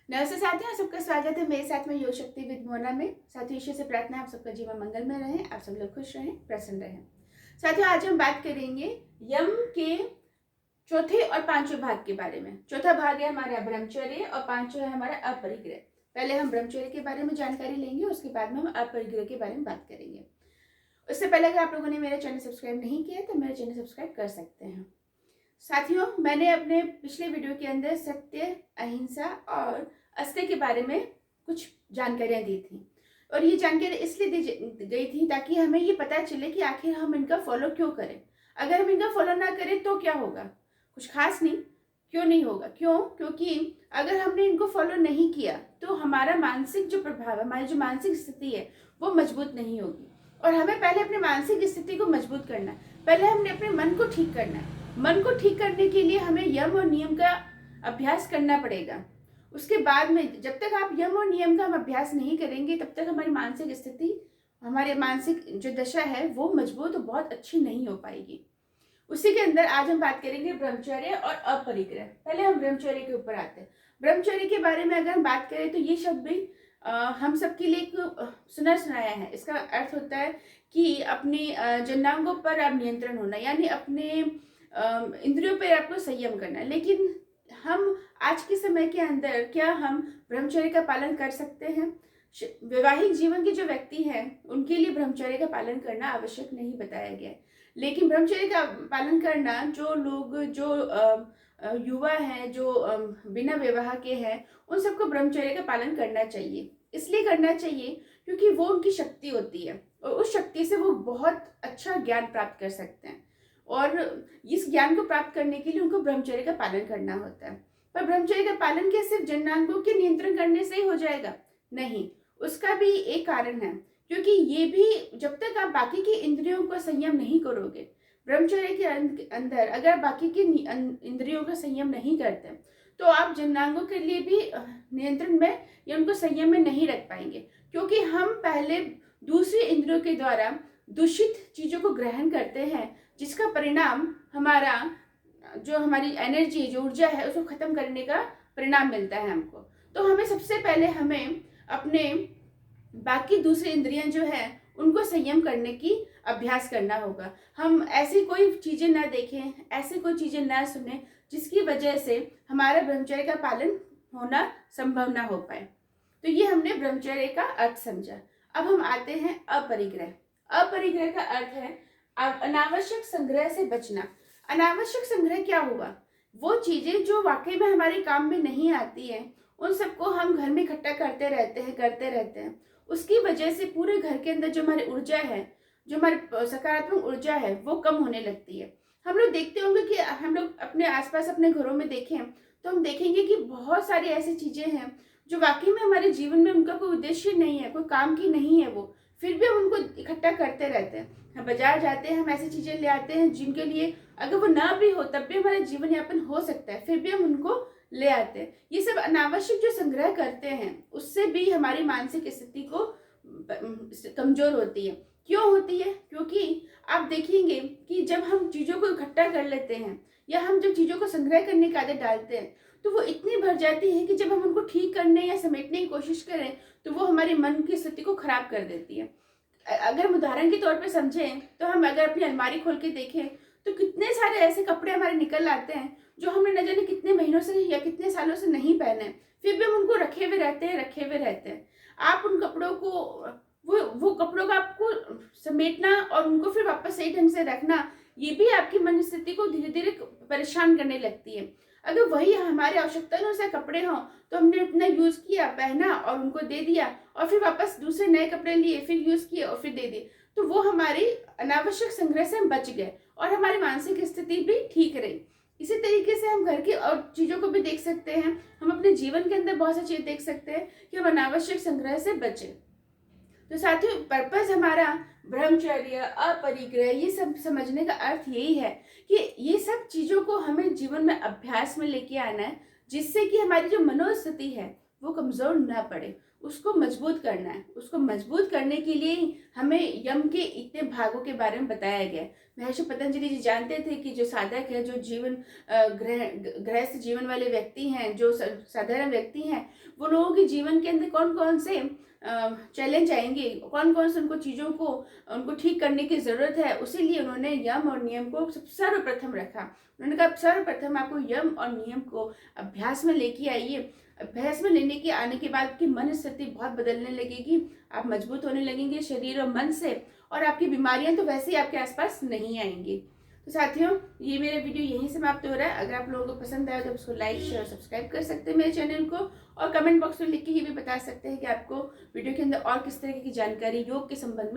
नमस्ते साथियों, आप सबका स्वागत है मेरे साथ में योग शक्ति विद मोना में। साथियों, ईश्वर से प्रार्थना है आप सबका जीवन मंगल में रहे, आप सब लोग खुश रहें, प्रसन्न रहें। साथियों, आज हम बात करेंगे यम के चौथे और पांचवें भाग के बारे में। चौथा भाग है हमारा ब्रह्मचर्य और पांचवा है हमारा अपरिग्रह। पहले हम ब्रह्मचर्य के बारे में जानकारी लेंगे, उसके बाद में हम अपरिग्रह के बारे में बात करेंगे। उससे पहले अगर आप लोगों ने मेरा चैनल सब्सक्राइब नहीं किया तो मेरा चैनल सब्सक्राइब कर सकते हैं। साथियों, मैंने अपने पिछले वीडियो के अंदर सत्य, अहिंसा और अस्त्य के बारे में कुछ जानकारियां दी थी और ये जानकारी इसलिए दी गई थी ताकि हमें ये पता चले कि आखिर हम इनका फॉलो क्यों करें। अगर हम इनका फॉलो ना करें तो क्या होगा? कुछ खास नहीं। क्यों नहीं होगा? क्योंकि अगर हमने इनको फॉलो नहीं किया तो हमारा मानसिक जो प्रभाव है, हमारी जो मानसिक स्थिति है वो मजबूत नहीं होगी। और हमें पहले अपनी मानसिक स्थिति को मजबूत करना है। पहले हमने अपने मन को ठीक करना है। मन को ठीक करने के लिए हमें यम और नियम का अभ्यास करना पड़ेगा। उसके बाद में जब तक आप यम और नियम का हम अभ्यास नहीं करेंगे तब तक हमारी मानसिक स्थिति, हमारी मानसिक जो दशा है वो मजबूत और बहुत अच्छी नहीं हो पाएगी। उसी के अंदर आज हम बात करेंगे ब्रह्मचर्य और अपरिग्रह। पहले हम ब्रह्मचर्य के ऊपर आते हैं। ब्रह्मचर्य के बारे में अगर हम बात करें तो ये शब्द भी हम सबके लिए एक सुनाया है। इसका अर्थ होता है कि अपने जन्नांगों पर आप नियंत्रण होना, यानी अपने इंद्रियों पर आपको संयम करना। लेकिन हम आज के समय के अंदर क्या हम ब्रह्मचर्य का पालन कर सकते हैं? वैवाहिक जीवन के जो व्यक्ति हैं उनके लिए ब्रह्मचर्य का पालन करना आवश्यक नहीं बताया गया है। लेकिन ब्रह्मचर्य का पालन करना जो लोग, जो युवा हैं, जो बिना विवाह के हैं, उन सबको ब्रह्मचर्य का पालन करना चाहिए। इसलिए करना चाहिए क्योंकि वो उनकी शक्ति होती है और उस शक्ति से वो बहुत अच्छा ज्ञान प्राप्त कर सकते हैं। और इस ज्ञान को प्राप्त करने के लिए उनको ब्रह्मचर्य का पालन करना होता है। पर ब्रह्मचर्य का पालन क्या सिर्फ जन्नांगों के नियंत्रण करने से ही हो जाएगा? नहीं, उसका भी एक कारण है। क्योंकि ये भी, जब तक आप बाकी की इंद्रियों को संयम नहीं करोगे, ब्रह्मचर्य के अंदर अगर आप बाकी की इंद्रियों का संयम नहीं करते तो आप जन्नांगों के लिए भी नियंत्रण में या उनको संयम में नहीं रख पाएंगे। क्योंकि हम पहले दूसरी इंद्रियों के द्वारा दूषित चीजों को ग्रहण करते हैं, जिसका परिणाम हमारा जो हमारी एनर्जी, जो ऊर्जा है, उसको खत्म करने का परिणाम मिलता है हमको। तो हमें सबसे पहले हमें अपने बाकी दूसरी इंद्रियां जो है उनको संयम करने की अभ्यास करना होगा। हम ऐसी कोई चीजें ना देखें, ऐसी कोई चीजें ना सुने जिसकी वजह से हमारा ब्रह्मचर्य का पालन होना संभव ना हो पाए। तो ये हमने ब्रह्मचर्य का अर्थ समझा। अब हम आते हैं अपरिग्रह। अपरिग्रह का अर्थ है अनावश्यक संग्रह से बचना। अनावश्यक संग्रह क्या हुआ? वो चीजें जो वाकई में हमारे काम में नहीं आती हैं, उन सबको हम घर में इकट्ठा करते रहते हैं। उसकी वजह से पूरे घर के अंदर जो हमारी ऊर्जा है, जो हमारी सकारात्मक ऊर्जा है, वो कम होने लगती है। हम लोग देखते होंगे कि हम लोग अपने आसपास अपने घरों में देखें तो हम देखेंगे कि बहुत सारी ऐसी चीजें हैं जो वाकई में हमारे जीवन में उनका कोई उद्देश्य नहीं है, कोई काम की नहीं है वो, फिर भी हम उनको इकट्ठा करते रहते हैं। हम बाजार जाते हैं, हम ऐसी चीजें ले आते हैं जिनके लिए अगर वो ना भी हो तब भी हमारा जीवन यापन हो सकता है, फिर भी हम उनको ले आते हैं। ये सब अनावश्यक जो संग्रह करते हैं उससे भी हमारी मानसिक स्थिति को कमजोर होती है। क्यों होती है? क्योंकि आप देखेंगे कि जब हम चीजों को इकट्ठा कर लेते हैं या हम जब चीजों को संग्रह करने की आदत डालते हैं तो वो इतनी भर जाती है कि जब हम उनको ठीक करने या समेटने की कोशिश करें तो वो हमारे मन की स्थिति को खराब कर देती है। अगर हम उदाहरण के तौर पे समझें तो हम अगर अपनी अलमारी खोल के देखें तो कितने सारे ऐसे कपड़े हमारे निकल आते हैं जो हमने न जाने कितने महीनों से या कितने सालों से नहीं पहने, फिर भी हम उनको रखे हुए रहते हैं। आप उन कपड़ों को, वो कपड़ों का आपको समेटना और उनको फिर वापस सही ढंग से रखना, ये भी आपकी मन स्थिति को धीरे धीरे परेशान करने लगती है। अगर वही हमारे आवश्यकता अनुसार कपड़े हों तो हमने इतना यूज किया, पहना और उनको दे दिया और फिर वापस दूसरे नए कपड़े लिए, फिर यूज किए और फिर दे दिए, तो वो हमारी अनावश्यक संग्रह से हम बच गए और हमारी मानसिक स्थिति भी ठीक रही। इसी तरीके से हम घर की और चीजों को भी देख सकते हैं। हम अपने जीवन के अंदर बहुत सी चीज देख सकते हैं कि हम अनावश्यक संग्रह से बचे। तो साथियों, पर्पस हमारा ब्रह्मचर्य, अपरिग्रह, ये सब समझने का अर्थ यही है कि ये सब चीजों को हमें जीवन में अभ्यास में लेके आना है, जिससे कि हमारी जो मनोस्थिति है वो कमज़ोर ना पड़े, उसको मजबूत करना है। उसको मजबूत करने के लिए हमें यम के इतने भागों के बारे में बताया गया है। महर्षि पतंजलि जी जानते थे कि जो साधक है, जो जीवन गृहस्थ जीवन वाले व्यक्ति हैं, जो साधारण व्यक्ति हैं, वो लोगों के जीवन के अंदर कौन कौन से चैलेंज आएंगे, कौन कौन से उनको चीज़ों को उनको ठीक करने की ज़रूरत है। उसीलिए उन्होंने यम और नियम को सर्वप्रथम रखा। उन्होंने कहा सर्वप्रथम आपको यम और नियम को अभ्यास में लेके आइए। अभ्यास में लेने के आने के बाद की मन स्थिति बहुत बदलने लगेगी, आप मजबूत होने लगेंगे शरीर और मन से, और आपकी बीमारियां तो वैसे ही आपके आसपास नहीं आएंगी। तो साथियों, ये मेरा वीडियो यहीं समाप्त हो रहा है। अगर आप लोगों को पसंद आया तो उसको लाइक शेयर और सब्सक्राइब कर सकते हैं मेरे चैनल को, और कमेंट बॉक्स में लिख के ये भी बता सकते हैं कि आपको वीडियो के अंदर और किस तरह की जानकारी योग के संबंध में